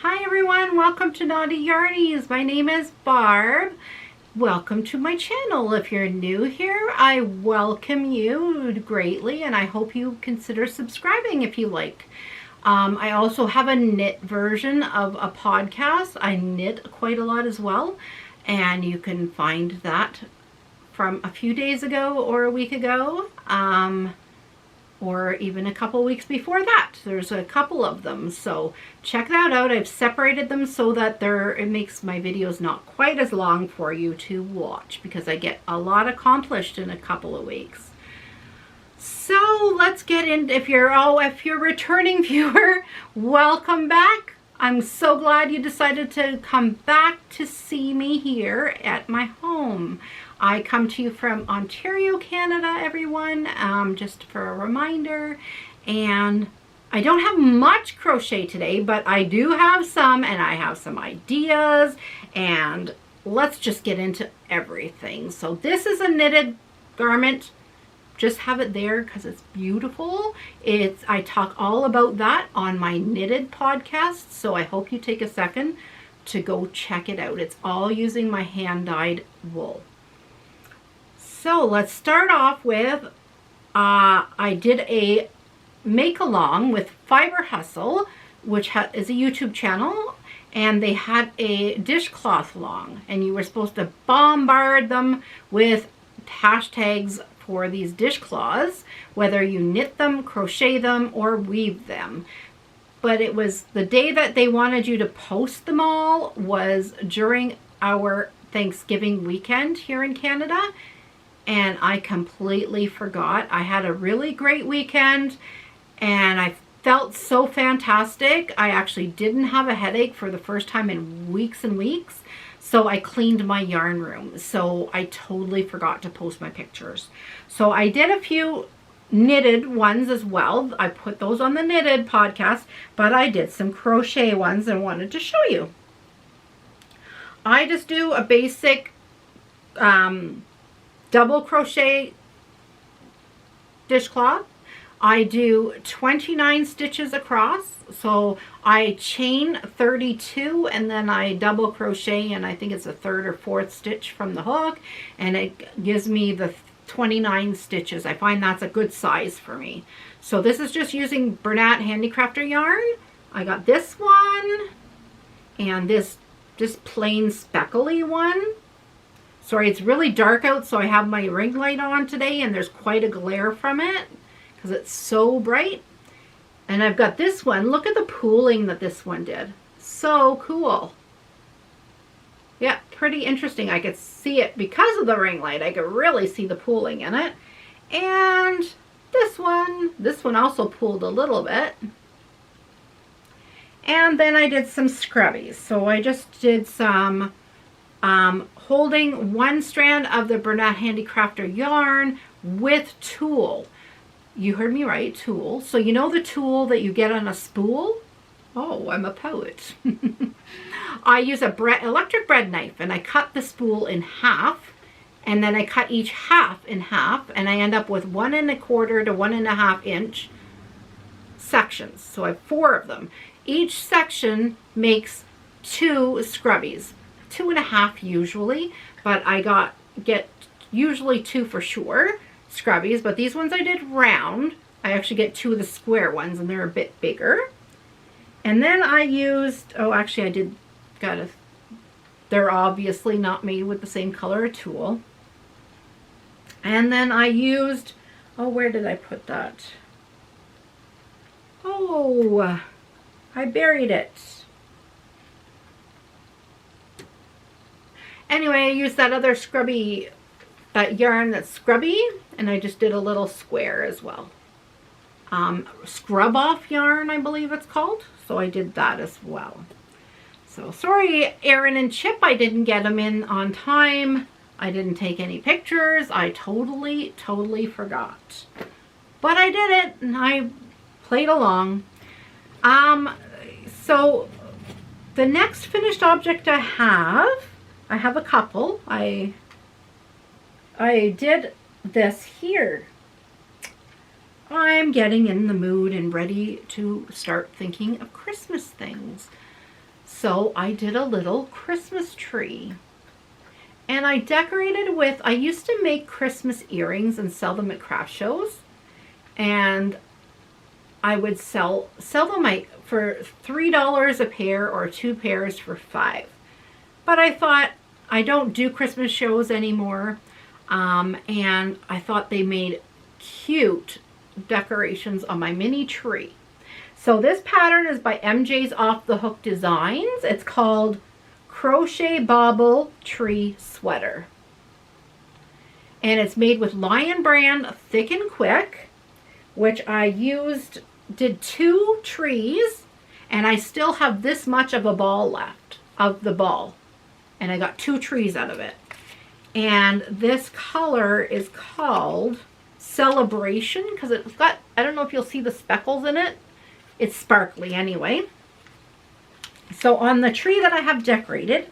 Hi everyone, welcome to Naughty Yarnies. My name is Barb. Welcome to my channel. If you're new here, I welcome you greatly and I hope you consider subscribing if you like. I also have a knit version of a podcast. I knit quite a lot as well, and you can find that from a few days ago or a week ago. Or even a couple weeks before that. There's a couple of them, so check that out. I've separated them so that it makes my videos not quite as long for you to watch, because I get a lot accomplished in a couple of weeks. So let's get in. If you're a returning viewer, welcome back. I'm so glad you decided to come back to see me here at my home. I come to you from Ontario, Canada, everyone, just for a reminder. And I don't have much crochet today, but I do have some, and I have some ideas, and let's just get into everything. So this is a knitted garment. Just have it there because it's beautiful. I talk all about that on my knitted podcast, so I hope you take a second to go check it out. It's all using my hand-dyed wool. So let's start off with, I did a make-along with Fiber Hustle, which is a YouTube channel, and they had a dishcloth long, and you were supposed to bombard them with hashtags for these dishcloths, whether you knit them, crochet them, or weave them. But it was the day that they wanted you to post them all was during our Thanksgiving weekend here in Canada, and I completely forgot. I had a really great weekend and I felt so fantastic. I actually didn't have a headache for the first time in weeks and weeks. So I cleaned my yarn room. So I totally forgot to post my pictures. So I did a few knitted ones as well. I put those on the knitted podcast, but I did some crochet ones and wanted to show you. I just do a basic double crochet dishcloth. I do 29 stitches across, so I chain 32 and then I double crochet, and I think it's a third or fourth stitch from the hook, and it gives me the 29 stitches. I find that's a good size for me. So this is just using Bernat Handicrafter yarn. I got this one and this just plain speckly one. Sorry, it's really dark out, so I have my ring light on today and there's quite a glare from it because it's so bright. And I've got this one. Look at the pooling that this one did. So cool. Yeah, pretty interesting. I could see it because of the ring light. I could really see the pooling in it. And this one also pooled a little bit. And then I did some scrubbies. So I just did some holding one strand of the Bernat Handicrafter yarn with tulle. You heard me right, tulle. So you know the tulle that you get on a spool? Oh, I'm a poet. I use a electric bread knife, and I cut the spool in half, and then I cut each half in half, and I end up with 1 1/4 to 1 1/2 inch sections. So I have 4 of them. Each section makes 2 scrubbies. 2 1/2 usually, but I get usually 2 for sure scrubbies, but these ones I did round. I actually get 2 of the square ones, and they're a bit bigger. And then I used, oh actually I did they're obviously not made with the same color of tulle. And then I used, oh, where did I put that? Oh, I buried it. Anyway, I used that other scrubby, that yarn that's scrubby, and I just did a little square as well. Scrub off yarn, I believe it's called. So I did that as well. So sorry, Aaron and Chip, I didn't get them in on time. I didn't take any pictures. I totally forgot. But I did it, and I played along. So the next finished object I have a couple. I did this here. I'm getting in the mood and ready to start thinking of Christmas things. So I did a little Christmas tree. And I decorated with, I used to make Christmas earrings and sell them at craft shows. And I would sell them for $3 a pair or 2 pairs for $5. But I thought, I don't do Christmas shows anymore. And I thought they made cute decorations on my mini tree. So this pattern is by MJ's Off the Hook Designs. It's called Crochet Bobble Tree Sweater. And it's made with Lion Brand Thick and Quick, which I did 2 trees, and I still have this much of a ball left of the ball. And I got 2 trees out of it. And this color is called Celebration, because it's got, I don't know if you'll see the speckles in it. It's sparkly anyway. So on the tree that I have decorated,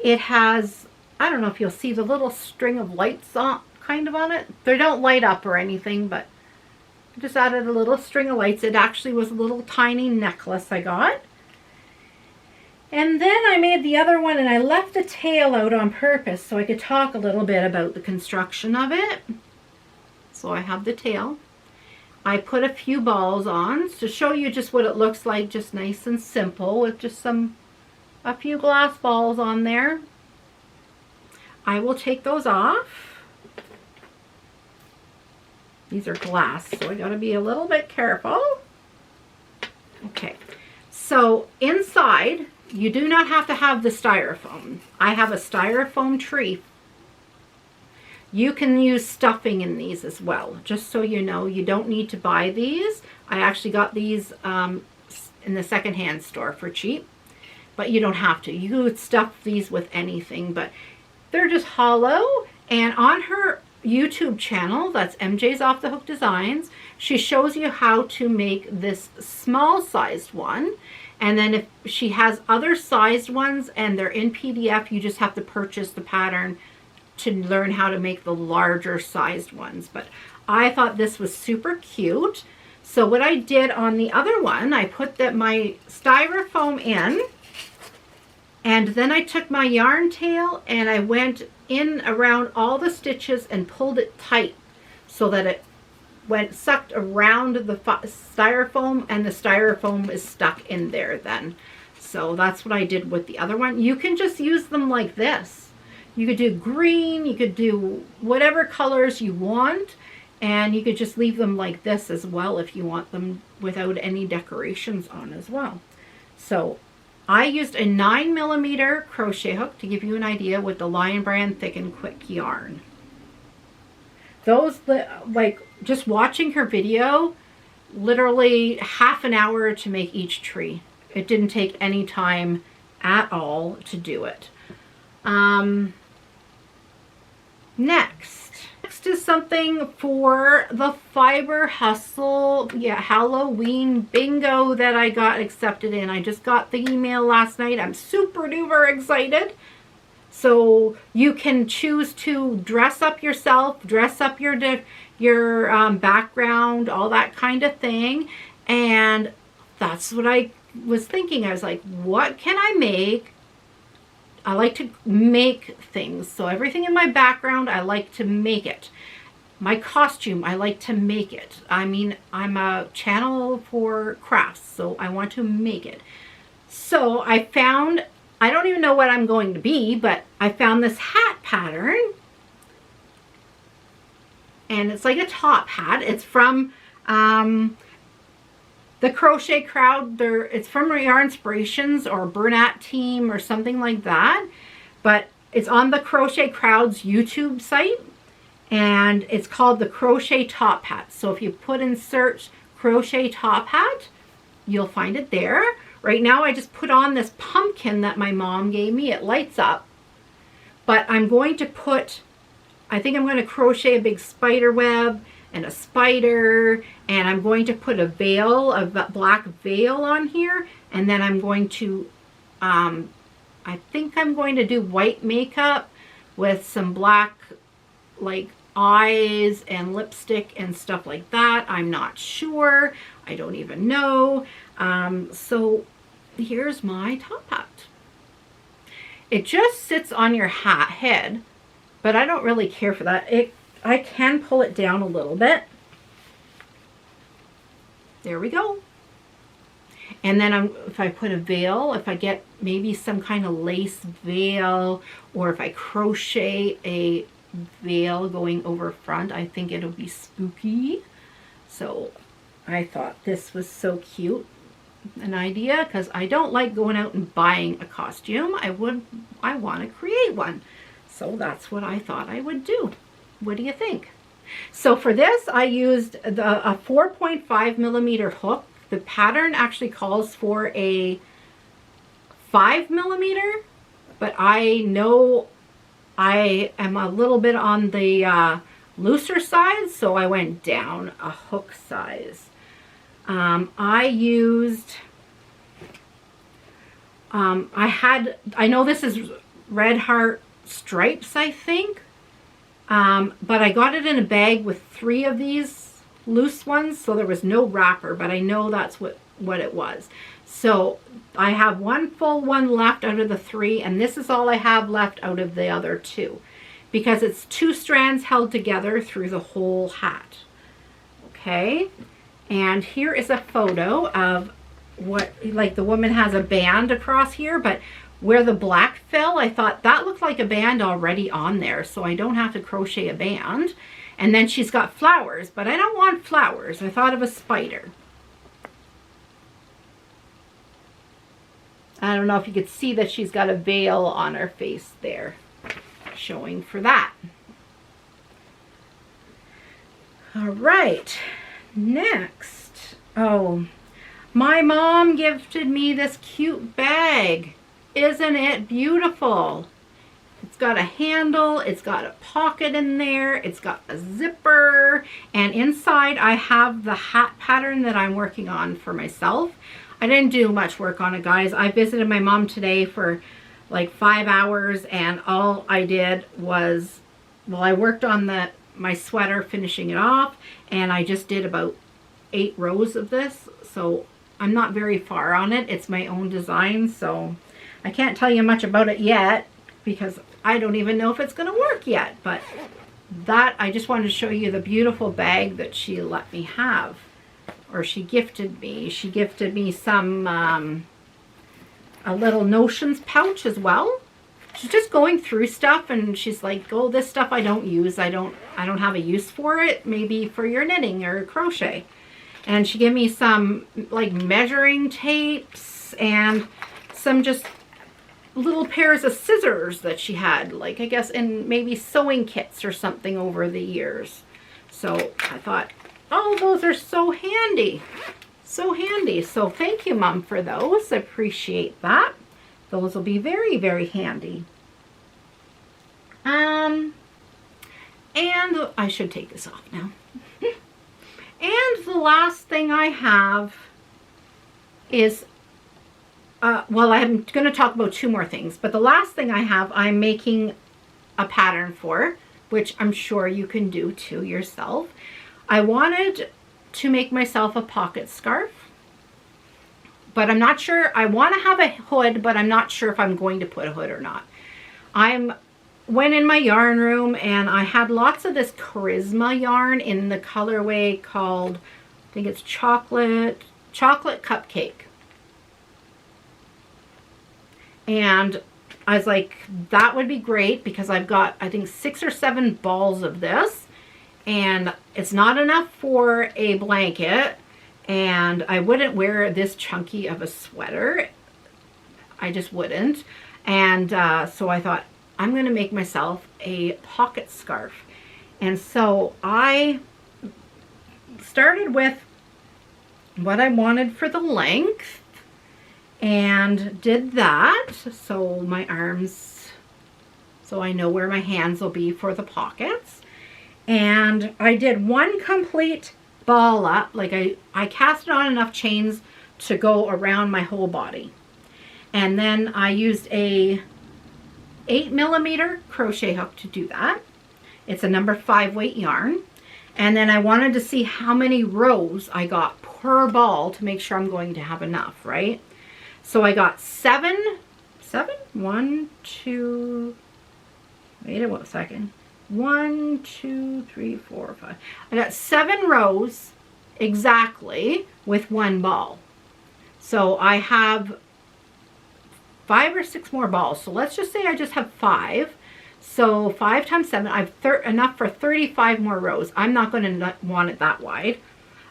it has, I don't know if you'll see the little string of lights on, kind of on it. They don't light up or anything, but I just added a little string of lights. It actually was a little tiny necklace I got. And then I made the other one, and I left the tail out on purpose so I could talk a little bit about the construction of it. So I have the tail. I put a few balls on to show you just what it looks like, just nice and simple, with just a few glass balls on there. I will take those off. These are glass, so I gotta be a little bit careful. Okay, so inside, you do not have to have the styrofoam. I have a styrofoam tree. You can use stuffing in these as well. Just so you know, you don't need to buy these. I actually got these in the secondhand store for cheap, but you don't have to. You could stuff these with anything, but they're just hollow. And on her YouTube channel, that's MJ's Off the Hook Designs, she shows you how to make this small sized one. And then if she has other sized ones and they're in PDF, you just have to purchase the pattern to learn how to make the larger sized ones. But I thought this was super cute. So what I did on the other one, I put my styrofoam in, and then I took my yarn tail and I went in around all the stitches and pulled it tight so that it sucked around the styrofoam, and the styrofoam is stuck in there then. So that's what I did with the other one. You can just use them like this. You could do green, you could do whatever colors you want, and you could just leave them like this as well if you want them without any decorations on as well. So I used a 9mm crochet hook to give you an idea with the Lion Brand Thick and Quick yarn. Those, like, just watching her video, literally half an hour to make each tree. It didn't take any time at all to do it. Next is something for the Fiber Hustle, Halloween bingo that I got accepted in. I just got the email last night. I'm super duper excited. So you can choose to dress up yourself, dress up your background, all that kind of thing. And that's what I was thinking. I was like, what can I make? I like to make things. So everything in my background, I like to make it. My costume, I like to make it. I mean, I'm a channel for crafts, so I want to make it. So I found, I don't even know what I'm going to be, but I found this hat pattern. And it's like a top hat. It's from the Crochet Crowd. It's from Yarn Inspirations or Bernat Team or something like that. But it's on the Crochet Crowd's YouTube site. And it's called the Crochet Top Hat. So if you put in search Crochet Top Hat, you'll find it there. Right now I just put on this pumpkin that my mom gave me. It lights up. But I'm going to put, I think I'm going to crochet a big spider web and a spider, and I'm going to put a veil, a black veil on here, and then I'm going to, I think I'm going to do white makeup with some black, like, eyes and lipstick and stuff like that. I'm not sure. I don't even know. So here's my top hat. It just sits on your head, but I don't really care for that. I can pull it down a little bit. There we go. And then if I put a veil, if I get maybe some kind of lace veil, or if I crochet a veil going over front, I think it'll be spooky. So I thought this was so cute an idea, because I don't like going out and buying a costume. I want to create one. So that's what I thought I would do. What do you think? So for this, I used a 4.5 millimeter hook. The pattern actually calls for a 5 millimeter, but I know I am a little bit on the looser side, so I went down a hook size. I used, I know this is Red Heart stripes, I think, but I got it in a bag with 3 of these loose ones, so there was no wrapper, but I know that's what it was. So I have one full one left out of the 3, and this is all I have left out of the other 2, because it's 2 strands held together through the whole hat. Okay, and here is a photo of what, like, the woman has a band across here, but where the black fell, I thought that looked like a band already on there, so I don't have to crochet a band. And then she's got flowers, but I don't want flowers. I thought of a spider. I don't know if you could see that she's got a veil on her face there, showing for that. All right, next. Oh, my mom gifted me this cute bag. Isn't it beautiful? It's got a handle, it's got a pocket in there, it's got a zipper, and inside I have the hat pattern that I'm working on for myself. I didn't do much work on it, guys. I visited my mom today for like 5 hours, and all I did was, well, I worked on my sweater, finishing it off, and I just did about 8 rows of this, so I'm not very far on it. It's my own design, so I can't tell you much about it yet, because I don't even know if it's going to work yet. But that, I just wanted to show you the beautiful bag that she let me have, or she gifted me. She gifted me some a little notions pouch as well. She's just going through stuff, and she's like, oh, this stuff I don't use. I don't have a use for it. Maybe for your knitting or crochet. And she gave me some like measuring tapes and some just little pairs of scissors that she had, like, I guess in maybe sewing kits or something over the years. So I thought, oh, those are so handy. So handy. So thank you, Mom, for those. I appreciate that. Those will be very, very handy. And I should take this off now. And the last thing I have is, well, I'm going to talk about 2 more things, but the last thing I have, I'm making a pattern for, which I'm sure you can do too yourself. I wanted to make myself a pocket scarf, but I'm not sure. I want to have a hood, but I'm not sure if I'm going to put a hood or not. Went in my yarn room, and I had lots of this Charisma yarn in the colorway called, I think it's chocolate cupcake. And I was like, that would be great, because I've got, I think, 6 or 7 balls of this, and it's not enough for a blanket, and I wouldn't wear this chunky of a sweater. I just wouldn't. And so I thought, I'm going to make myself a pocket scarf. And so I started with what I wanted for the length, and did that, so my arms, so I know where my hands will be for the pockets. And I did 1 complete ball up, like I cast it on enough chains to go around my whole body. And then I used a 8 millimeter crochet hook to do that. It's a number 5 weight yarn. And then I wanted to see how many rows I got per ball to make sure I'm going to have enough, right? So I got seven, one, two, wait a second. 1, 2, 3, 4, 5. I got 7 rows exactly with one ball. So I have 5 or 6 more balls. So let's just say I just have 5. So 5 times 7, I've enough for 35 more rows. I'm not going to want it that wide.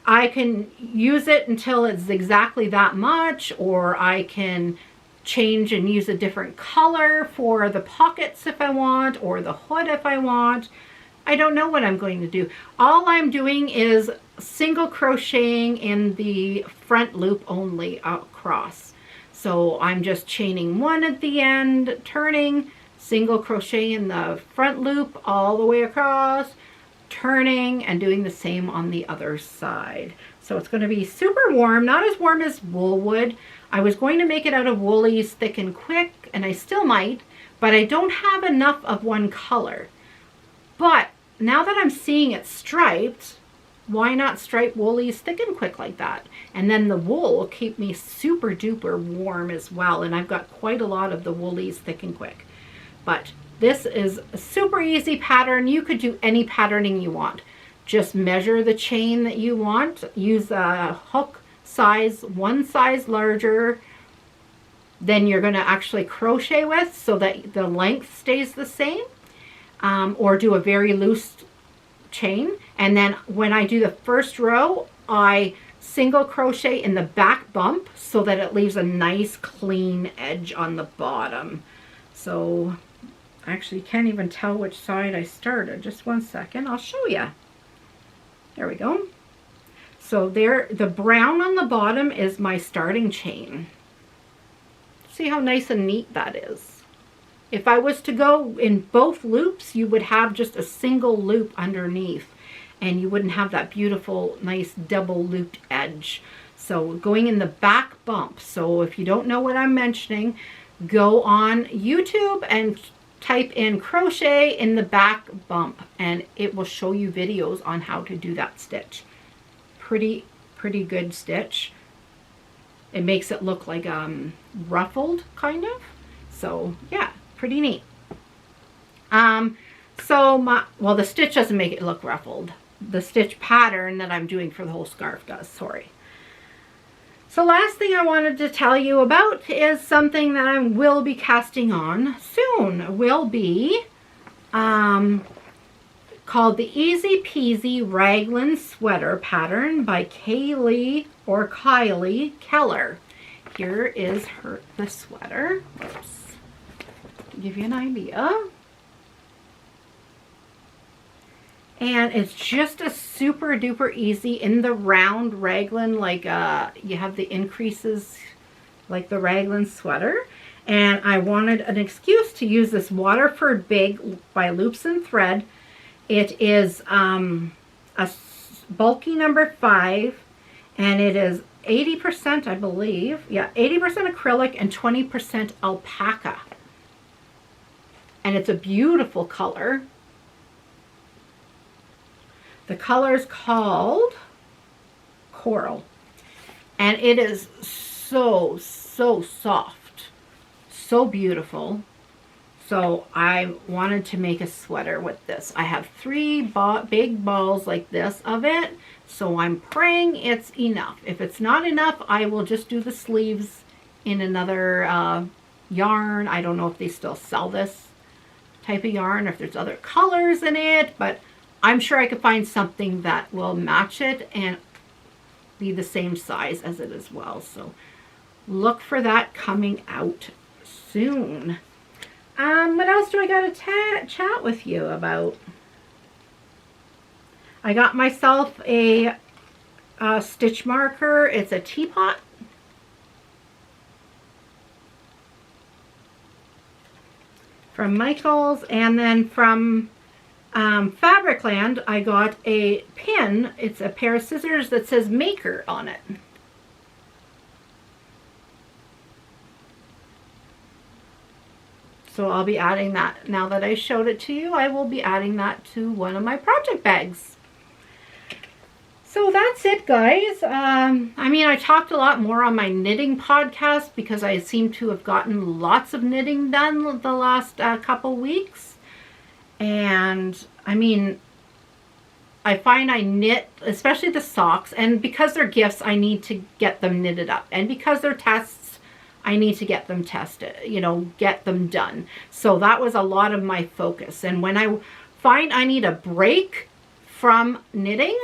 I can use it until it's exactly that much, or I can change and use a different color for the pockets if I want, or the hood if I want. I don't know what I'm going to do. All I'm doing is single crocheting in the front loop only across. So I'm just chaining 1 at the end, turning, single crochet in the front loop all the way across, turning, and doing the same on the other side. So it's going to be super warm, not as warm as wool wood. I was going to make it out of Woolies Thick and Quick, and I still might, but I don't have enough of one color. But now that I'm seeing it striped, why not stripe Woolies Thick and Quick like that? And then the wool will keep me super duper warm as well, and I've got quite a lot of the Woolies Thick and Quick. But this is a super easy pattern. You could do any patterning you want. Just measure the chain that you want. Use a hook size, 1 size larger than you're going to actually crochet with, so that the length stays the same, or do a very loose chain. And then when I do the first row, I single crochet in the back bump so that it leaves a nice clean edge on the bottom. So actually can't even tell which side I started. Just 1 second, I'll show you. There we go. So there, the brown on the bottom is my starting chain. See how nice and neat that is. If I was to go in both loops, you would have just a single loop underneath, and you wouldn't have that beautiful, nice double looped edge. So going in the back bump. So if you don't know what I'm mentioning, go on YouTube and type in crochet in the back bump, and it will show you videos on how to do that stitch. Pretty good stitch. It makes it look like ruffled kind of. So yeah, pretty neat. Well, the stitch doesn't make it look ruffled. The stitch pattern that I'm doing for the whole scarf does, sorry. So last thing I wanted to tell you about is something that I will be casting on soon. Will be called the Easy Peasy Raglan Sweater pattern by Kylie Keller. Here is the sweater. Whoops. Give you an idea. And it's just a super duper easy in the round raglan, like you have the increases like the raglan sweater. And I wanted an excuse to use this Waterford Big by Loops and Thread. It is a bulky number 5, and it is 80%, I believe. Yeah, 80% acrylic and 20% alpaca. And it's a beautiful color. The color is called Coral, and it is so soft, so beautiful. So I wanted to make a sweater with this. I have 3 big balls like this of it, so I'm praying it's enough. If it's not enough, I will just do the sleeves in another yarn. I don't know if they still sell this type of yarn, or if there's other colors in it, but I'm sure I could find something that will match it and be the same size as it as well. So look for that coming out soon. What else do I got to chat with you about? I got myself a stitch marker. It's a teapot. From Michaels, and then from Fabricland, I got a pin. It's a pair of scissors that says Maker on it. So I'll be adding that. Now that I showed it to you, I will be adding that to one of my project bags. So that's it, guys. I mean, I talked a lot more on my knitting podcast because I seem to have gotten lots of knitting done the last couple weeks. And I mean, I find I knit, especially the socks, and because they're gifts, I need to get them knitted up. And because they're tests, I need to get them tested, you know, get them done. So that was a lot of my focus. And when I find I need a break from knitting,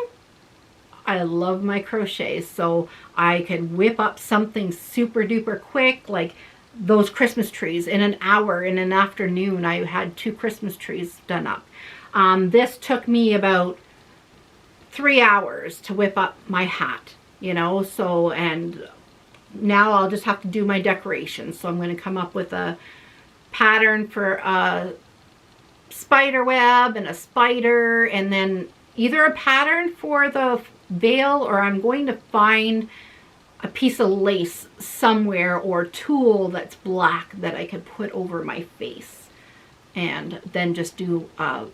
I love my crochet, so I can whip up something super duper quick, like those Christmas trees. In an hour, in an afternoon, I had 2 Christmas trees done up. This took me about 3 hours to whip up my hat, you know, so, and now I'll just have to do my decorations. So I'm going to come up with a pattern for a spider web and a spider, and then either a pattern for the veil, or I'm going to find a piece of lace somewhere or tulle that's black that I could put over my face, and then just do a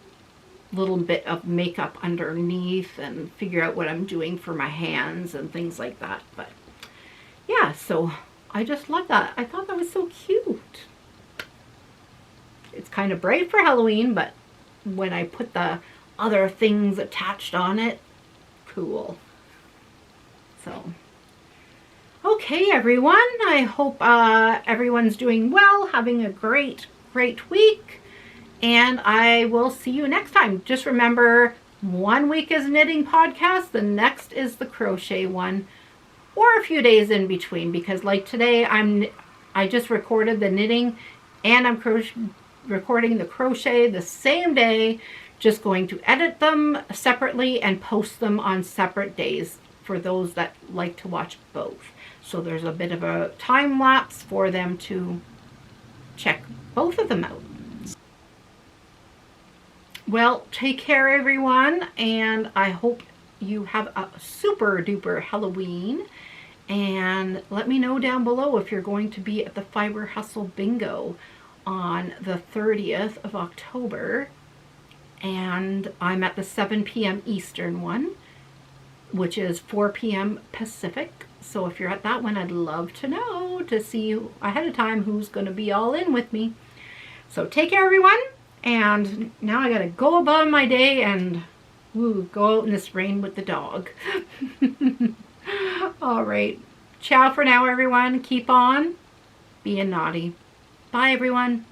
little bit of makeup underneath and figure out what I'm doing for my hands and things like that. But yeah, so I just love that. I thought that was so cute. It's kind of bright for Halloween, but when I put the other things attached on it, cool. So, okay, everyone. I hope everyone's doing well, having a great week, and I will see you next time. Just remember, 1 week is knitting podcast, the next is the crochet one, or a few days in between, because like today I just recorded the knitting and I'm recording the crochet the same day. Just going to edit them separately and post them on separate days for those that like to watch both. So there's a bit of a time lapse for them to check both of them out. Well, take care, everyone, and I hope you have a super duper Halloween. And let me know down below if you're going to be at the Fiber Hustle Bingo on the 30th of October. And I'm at the 7 p.m. Eastern one, which is 4 p.m. Pacific. So if you're at that one, I'd love to know, to see ahead of time who's going to be all in with me. So take care, everyone. And now I got to go about my day and go out in this rain with the dog. All right. Ciao for now, everyone. Keep on being naughty. Bye, everyone.